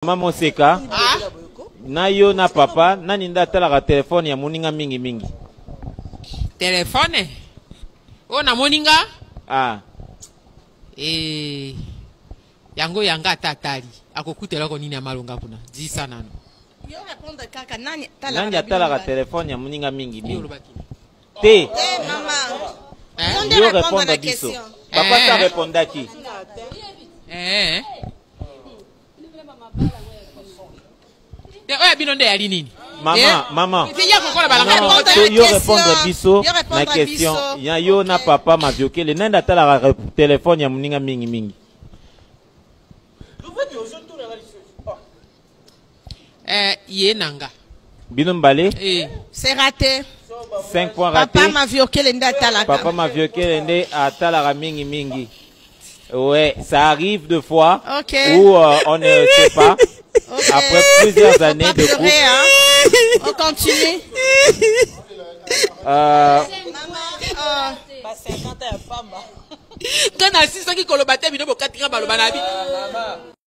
Maman Seka, na yo na papa, nani nda talaka telefone ya moninga mingi mingi. Telefone? O na moninga? Ah. Yango yanga tatali. Akokutela ko nini ya malonga kuna. Disa nano. Yo répondre kaka nani talaka telefone ya moninga mingi mingi. Te. Maman. Yo répondre à biso. Papa ta répondre qui? Maman, yo répondre biso na question. Yo na papa ma vioke le nenda tala téléphone ya muninga mingi mingi. Yenanga. Bino mbale? C'est raté. 5 points ratés. Papa m'a vioqué le nenda tala. Papa m'a vioqué le nenda tala mingi mingi. Ouais, ça arrive deux fois où on ne sait pas. Okay. Après plusieurs années de groupe. Hein? On continue. Maman, 50 ans, femme. Quand on a 600 qui colobatent, il y a 4 ans,